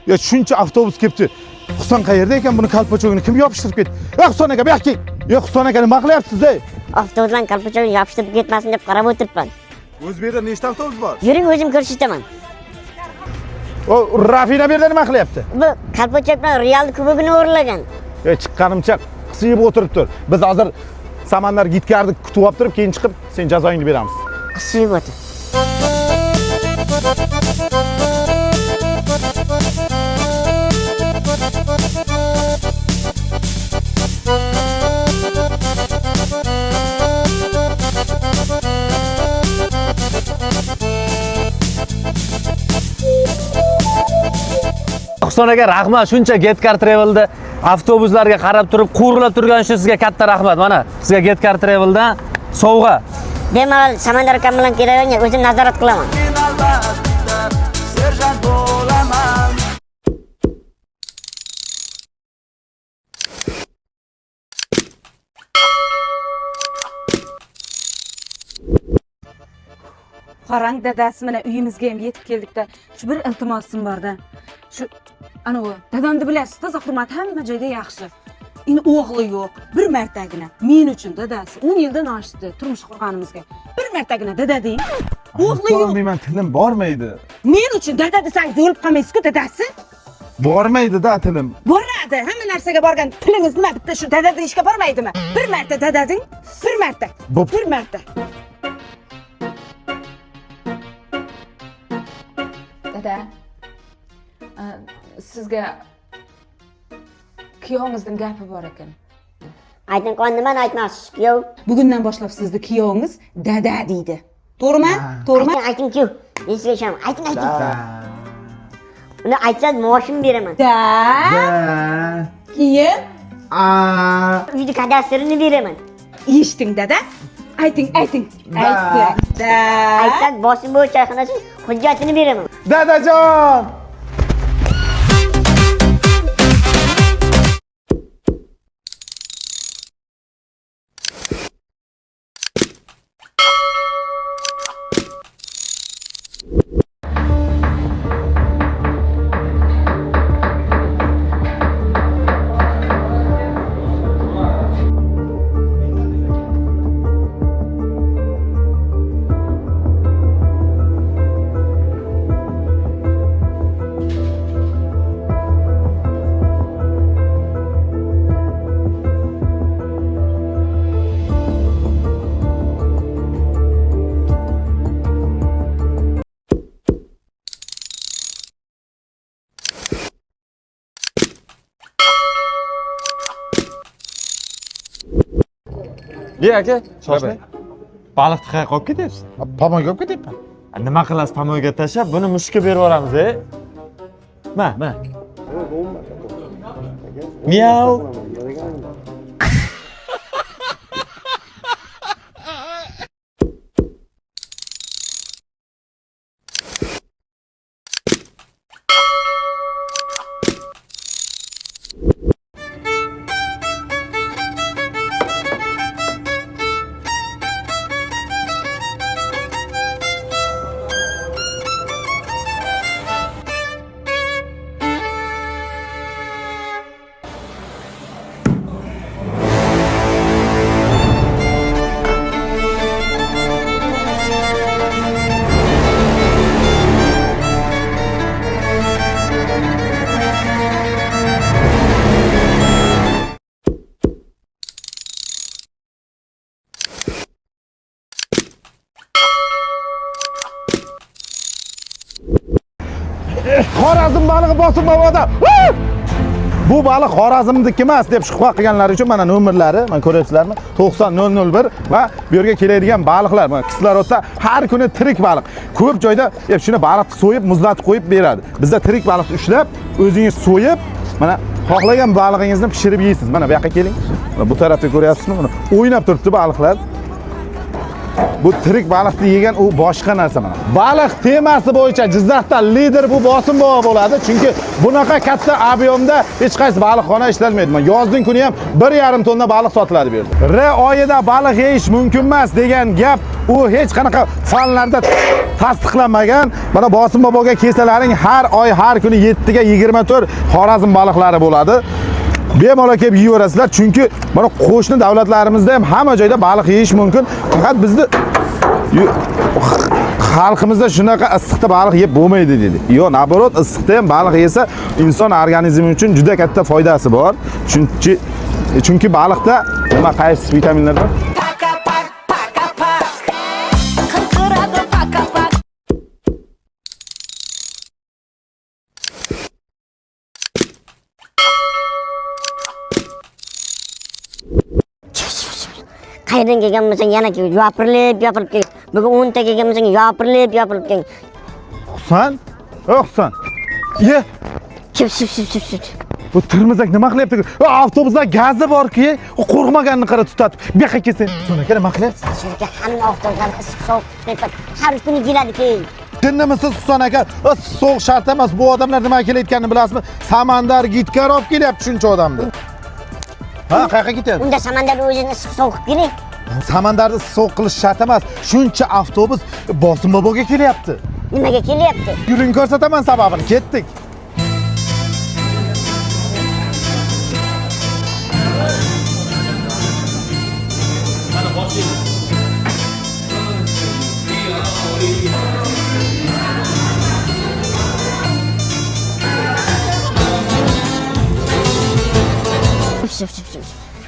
Ya shuncha avtobus kelibdi. Husan qayerda ekan, buni kalpochogini kim yopishtirib ketdi? Husan aka, bu yoqqa kel. Husan aka, nima qilyapsiz ey? Avtobusdan kalpochogini yopishtirib ketmasin deb qarab o'tiribman. O'z bu yerda nechta avtobus bor? Yuring, o'zim ko'rsataman. O Rafina bu yerda nima qilyapti? Bu kalpochak bilan Real kubogini o'g'irlagan. Chiqqanimcha qisib o'tirib tur. Biz hozir Samandar Gitkarni kutib olib turib, keyin chiqib sen jazoingni beramiz. Qisib o'tir. Husan aka, rahmat. Shuncha Getkar Travel'da avtobuslarga qarab turib, qo'rg'ilab turgan uchun sizga katta rahmat. Mana sizga Getkar Travel'dan sovg'a. Bemalol Samandar akam bilan kelavergan, o'zim nazorat qilaman. Qarang dadasi mana uyimizga ham yetib keldik-da. Shu bir iltimosim bor-da. Shu ana u dadamni bilasiz, toza hurmat hamma joyda yaxshi. Endi o'g'li yo'q. Bir martagina men uchun dadasi 10 yildan oshdi turmush qurganimizga. Bir martagina dada deng. O'g'li yo'q. Bilmayman, tilim bormaydi. Men uchun dada desangiz o'lib qolmaysiz-ku dadasi? Bormaydi-da tilim. Boradi. Hamma narsaga borgan tilingiz nima? Bitta shu dada deyishga bormaydimi? Bir marta dada deng. Bir marta. Bir marta. Dada, sizga kuyovingizning gapi bor ekan. Ayting, qon nimani aytmoqsiz, kuyov? Bugundan boshlab sizni kuyovingiz dada deydi. To'g'rimi? To'g'rimi? Ayting, kuyov. Men sizga ishonaman. Ayting. Uni aytsangiz maoshimni beraman. Da. Keyin Uyni kadastrini beraman. eshiting dada. Ayting. Ayting. Da. Aytsangiz bosim bo'yicha choyxonasi hujjatini beraman. Dadajon! Ye aka, shoshmang. Baliqni qayerga olib ketyapsiz? Pamoga olib ketyapman. Nima qilasiz pamoga tashlab, buni mushukka berib yuboramiz, Ma. Miau. Xorazm balig'i bosib havoda. Bu baliq Xorazmniki emas deb shubha qilganlar uchun mana nomerlari, mana ko'ryapsizlarmi? 90001 va bu yerga keladigan baliqlar, mana kislorodda har kuni tirik baliq. Ko'p joyda shuni baliqni so'yib, muzlatib qo'yib beradi. Bizda tirik baliqni ushlab, o'zingiz so'yib, mana xohlagan balig'ingizni pishirib yeysiz. Mana bu yoqqa keling. Mana bu tarafda ko'ryapsizmi? Mana o'ynab turibdi baliqlar. Bu tirik baliqni yegan u boshqa narsa mana. Baliq temasi bo'yicha Jizzaxda lider bu bosim bobo bo'ladi, chunki bunaqa katta ob'yomda hech qaysi baliqxona ishlatmaydi. Yozning kuni ham 1,5 tonna baliq sotiladi bu yerda. R oyida baliq yeyish mumkin emas degan gap u hech qanaqa fanlarda tasdiqlanmagan. Mana Bosim boboga kelsalaring har oy har kuni 7 ga 24 Xorazm baliqlari bo'ladi. Bemalol kelib yeyaverasizlar, chunki mana qo'shni davlatlarimizda ham hamma joyda baliq yeyish mumkin. Faqat bizni xalqimizda shunaqa issiqda baliq yeb bo'lmaydi dedi. Yo'q, naborot issiqda ham baliq yesa inson organizmi uchun juda katta foydasi bor. Chunki baliqda nima qaysi vitaminlar bor? Qayerdan kelgan bo'lsang yana yopirilib kel. Bugun 10 ta kelgan bo'lsang yopirilib kel. Husan? Husan. Ye. Sip. Bu Termizak nima qilyapti? Avtobusda gazi bor-ki, qo'rqmaganini qara tutadi. Bu yoqqa kelsin. So'na aka nima qilyapsiz? Shunga hamma avtobuslar issiq sovuq chiqib har kuni keladi-ki. Tinnimisiz Husan aka? So'q shart emas. Bu odamlar nima kelayotganini bilasizmi? Samandar gitkar olib kelyapti shuncha odamni. Ha, qayerga ketyapti? Unda samandar o'zini issiq sovuq keling. Samandarni so'q qilish shart emas. Shuncha avtobus Bosim boboga kelyapti. Nimaga kelyapti? Yuring ko'rsataman sababini. Ketdik.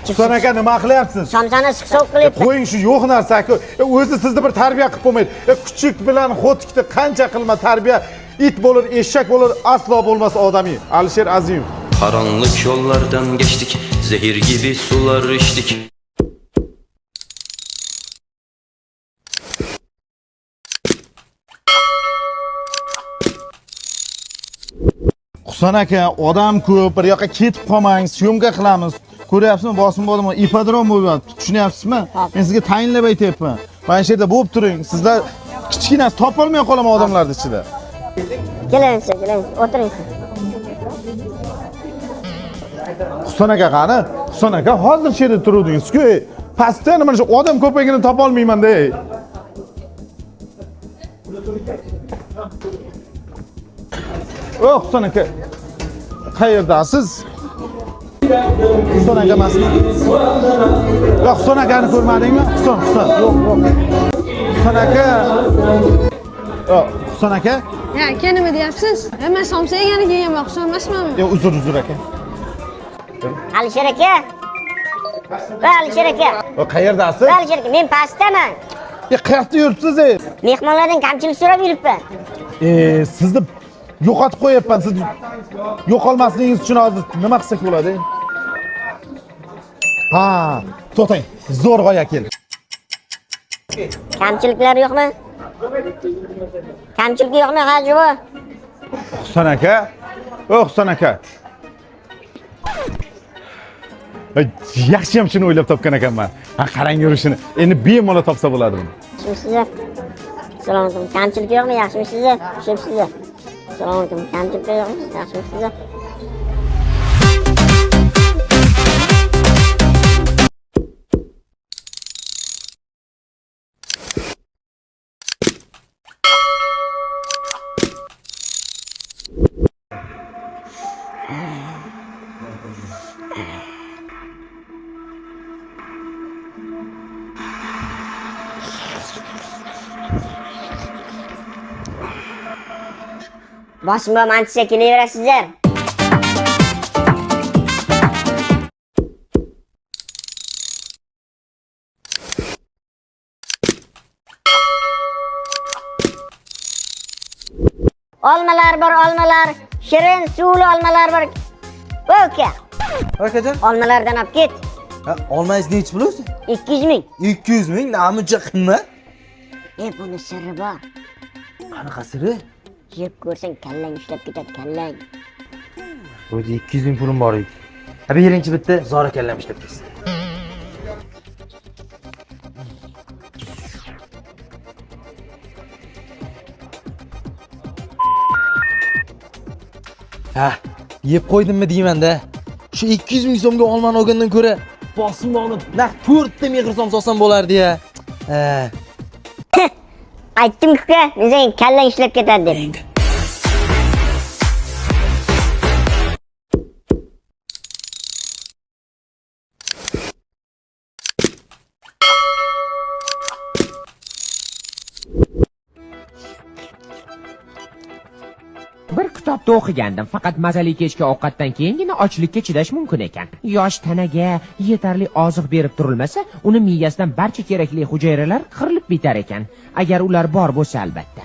Husan aka nima qilyapsiz? Somsani issiq sovuq qilyapti. Qo'ying shu yo'q narsa-ku. O'zi sizni bir tarbiya qilib qo'ymaydi. Kuchuk bilan xo'tikni qancha qilma tarbiya, it bo'lur, eshak bo'lur, aslo bo'lmas odamiy. Alisher Azimov. Karanlık yollardan geçtik, zehir gibi sular içtik. Husan aka, odam ko'p, bir yoqqa ketib qolmang, syomka qilamiz. Ko'ryapsizmi, Bosim bobo ipodrom bo'lyapti. Tushunyapsizmi? Men sizga tayinlab aytyapman. Mana shu yerda bo'lib turing. Sizlar kichkinasi topolmay qolaman odamlarning ichida. Kelamiz, o'tiring. Husan aka qani? Husan aka, hozir shu yerda turuvdingiz-ku. Pastda mana shu odam ko'pligini topolmayman-da. Husan aka. Qayerdasiz? Husan aka emasmi? Yo'q, Husan akani ko'rmadingmi? Husan. Yo'q. Husan aka. Yo'q, Husan aka. Ha, aka nima deyapsiz? Men somsa yegani kelganman, Husan emasmanmi? Yo'q, uzr aka. Alisher aka. Alisher aka. Qayerdasiz? Alisher aka, men pastdaman. Qayerda yuribsiz? Mehmonlardan kamchilik so'rab yuribman. Sizni yo'qotib qo'yapman. Siz yo'qolmasligingiz uchun hozir nima qilsak bo'ladi? Ha, to'xtang. Zo'rg'a kel. Kamchiliklar yo'qmi? Kamchilik yo'qmi, Hajibo? Husan aka. Husan aka. Yaxshi ham shuni o'ylab topgan ekanman. Ha, qarang yurishini. Endi bemalol topsa bo'ladi buni. Yaxshimisizlar? Assalomu alaykum. Kamchilik yo'qmi? Yaxshimisizlar? Tushibsizlar? Assalomu alaykum. Kamchilik yo'qmi? Yaxshimisizlar? Bosim bobo manchisiga kelaverasizlar. Olmalar bor, olmalar. Shirin suvli olmalar bor. O'ka. Akajon, Olmalardan olib ket. olmangiz nechi pul o'zi? 200 ming. 200 ming, namuncha qimmat. Buni sirri bor. Qanaqa siri? Yeb ko'rsang kallang ushlab ketadi, kallang. O'zi 200 ming pulim bor edi. Ha, beringchi bitta zora kallam ishlab ketsin. Ha, yeb qo'ydimmi deyman-da. Shu 200 ming so'mga olmani olgandan ko'ra Bosimboqni naq 4 ta mehr so'm solsam bo'lardi-ya. Ha. Aytdim-ku, o'zing kallang ishlab ketadi deb. Bir kitobda o'qigandim, faqat mazali kechki ovqatdan keyingina ochlikka chidash mumkin ekan. Yosh tanaga yetarli oziq berib turilmasa, uni miyasidan barcha kerakli hujayralar qirilib bitar ekan. Agar ular bor bo'lsa albatta.